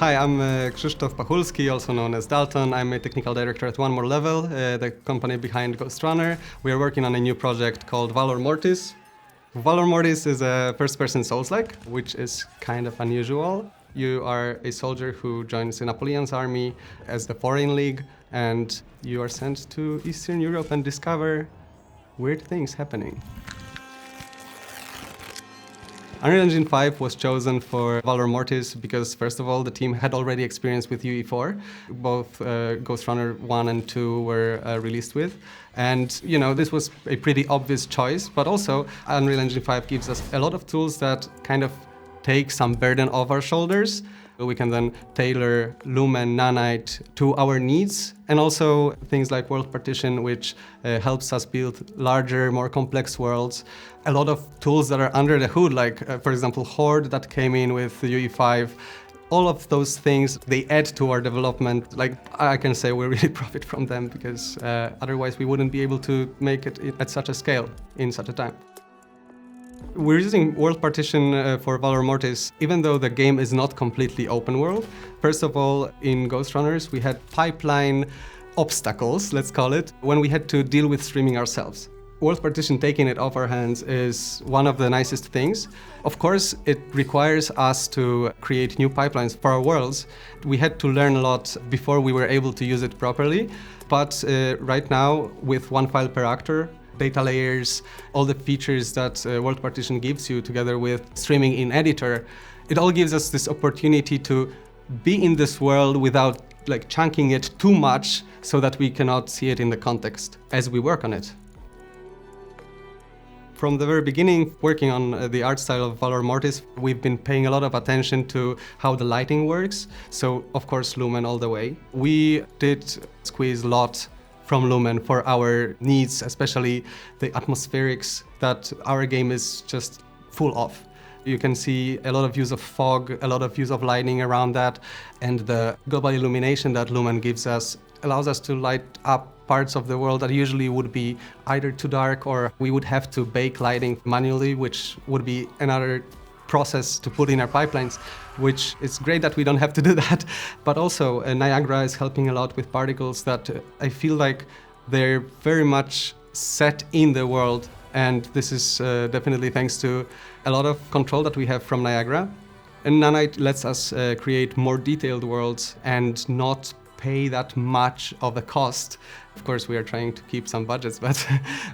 Hi, I'm Krzysztof Pachulski, also known as Dalton. I'm a technical director at One More Level, the company behind Ghost Runner. We are working on a new project called Valor Mortis. Valor Mortis is a first-person Soulslike, which is kind of unusual. You are a soldier who joins Napoleon's army as the Foreign League, and you are sent to Eastern Europe and discover weird things happening. Unreal Engine 5 was chosen for Valor Mortis because, first of all, the team had already experience with UE4. Both Ghost Runner 1 and 2 were released with. And, this was a pretty obvious choice, but also Unreal Engine 5 gives us a lot of tools that kind of take some burden off our shoulders. We can then tailor Lumen, Nanite to our needs, and also things like world partition, which helps us build larger, more complex worlds. A lot of tools that are under the hood, like, for example, Horde that came in with UE5. All of those things, they add to our development. Like, I can say we really profit from them because otherwise we wouldn't be able to make it at such a scale in such a time. We're using world partition for Valor Mortis, even though the game is not completely open world. First of all, in Ghost Runners, we had pipeline obstacles, let's call it, when we had to deal with streaming ourselves. World partition, taking it off our hands, is one of the nicest things. Of course, it requires us to create new pipelines for our worlds. We had to learn a lot before we were able to use it properly. But right now, with one file per actor, data layers, all the features that world partition gives you together with streaming in editor, it all gives us this opportunity to be in this world without chunking it too much so that we cannot see it in the context as we work on it. From the very beginning, working on the art style of Valor Mortis, we've been paying a lot of attention to how the lighting works. So, of course, Lumen all the way. We did squeeze a lot from Lumen for our needs, especially the atmospherics that our game is just full of. You can see a lot of use of fog, a lot of use of lighting around that, and the global illumination that Lumen gives us allows us to light up parts of the world that usually would be either too dark or we would have to bake lighting manually, which would be another process to put in our pipelines, which is great that we don't have to do that. But also Niagara is helping a lot with particles that I feel like they're very much set in the world, and this is definitely thanks to a lot of control that we have from Niagara. And Nanite lets us create more detailed worlds and not pay that much of the cost. Of course, we are trying to keep some budgets, but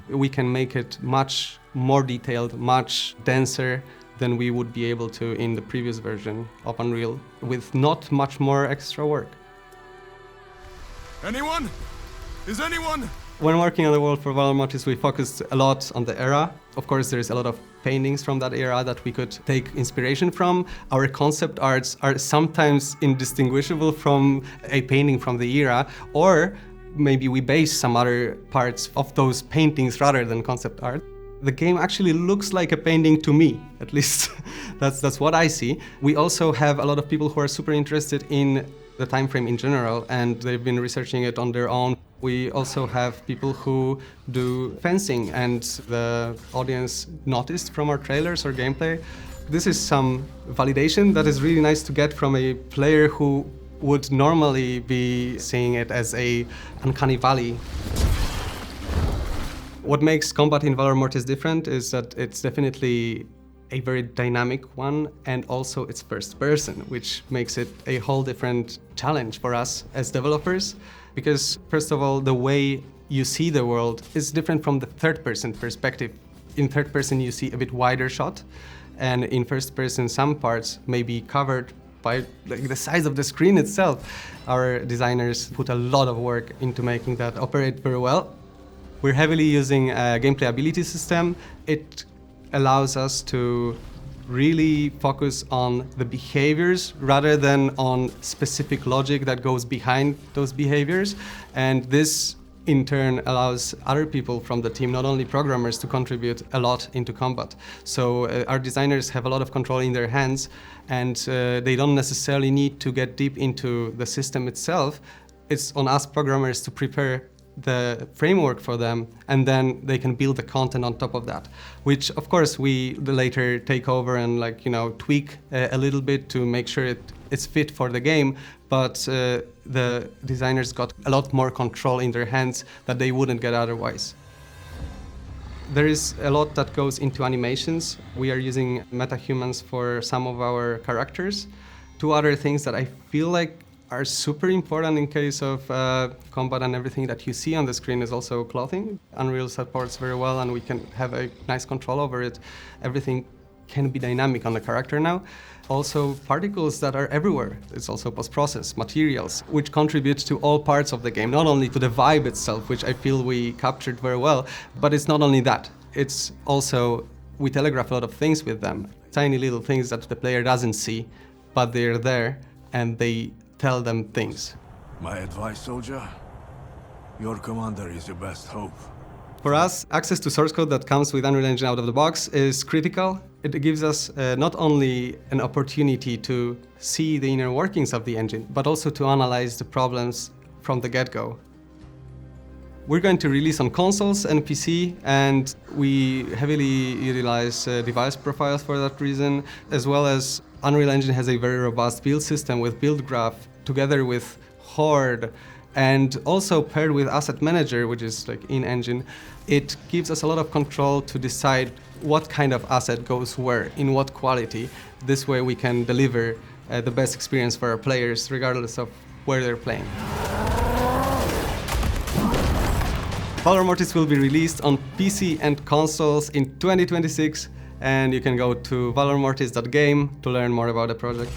we can make it much more detailed, much denser than we would be able to in the previous version of Unreal, with not much more extra work. Anyone? Is anyone? When working on the world for Valor Mortis, we focused a lot on the era. Of course, there's a lot of paintings from that era that we could take inspiration from. Our concept arts are sometimes indistinguishable from a painting from the era, or maybe we base some other parts of those paintings rather than concept art. The game actually looks like a painting to me, at least. That's what I see. We also have a lot of people who are super interested in the time frame in general, and they've been researching it on their own. We also have people who do fencing, and the audience noticed from our trailers or gameplay. This is some validation that is really nice to get from a player who would normally be seeing it as a uncanny valley. What makes combat in Valor Mortis different is that it's definitely a very dynamic one, and also it's first person, which makes it a whole different challenge for us as developers. Because first of all, the way you see the world is different from the third person perspective. In third person, you see a bit wider shot, and in first person, some parts may be covered by the size of the screen itself. Our designers put a lot of work into making that operate very well. We're heavily using a gameplay ability system. It allows us to really focus on the behaviors rather than on specific logic that goes behind those behaviors. And this, in turn, allows other people from the team, not only programmers, to contribute a lot into combat. So our designers have a lot of control in their hands, and they don't necessarily need to get deep into the system itself. It's on us programmers to prepare the framework for them, and then they can build the content on top of that, which of course we later take over and tweak a little bit to make sure it it's fit for the game, but the designers got a lot more control in their hands that they wouldn't get otherwise. There is a lot that goes into animations. We are using metahumans for some of our characters. Two other things that I feel like are super important in case of combat and everything that you see on the screen is also clothing. Unreal supports very well and we can have a nice control over it. Everything can be dynamic on the character now. Also particles that are everywhere. It's also post-process, materials, which contribute to all parts of the game, not only to the vibe itself, which I feel we captured very well, but it's not only that. It's also, we telegraph a lot of things with them. Tiny little things that the player doesn't see, but they're there and they tell them things. My advice, soldier? Your commander is your best hope. For us, access to source code that comes with Unreal Engine out of the box is critical. It gives us not only an opportunity to see the inner workings of the engine, but also to analyze the problems from the get-go. We're going to release on consoles and PC, and we heavily utilize device profiles for that reason, as well as Unreal Engine has a very robust build system with build graph, together with Horde, and also paired with Asset Manager, which is like in-engine. It gives us a lot of control to decide what kind of asset goes where, in what quality. This way we can deliver the best experience for our players, regardless of where they're playing. Valor Mortis will be released on PC and consoles in 2026, and you can go to valormortis.game to learn more about the project.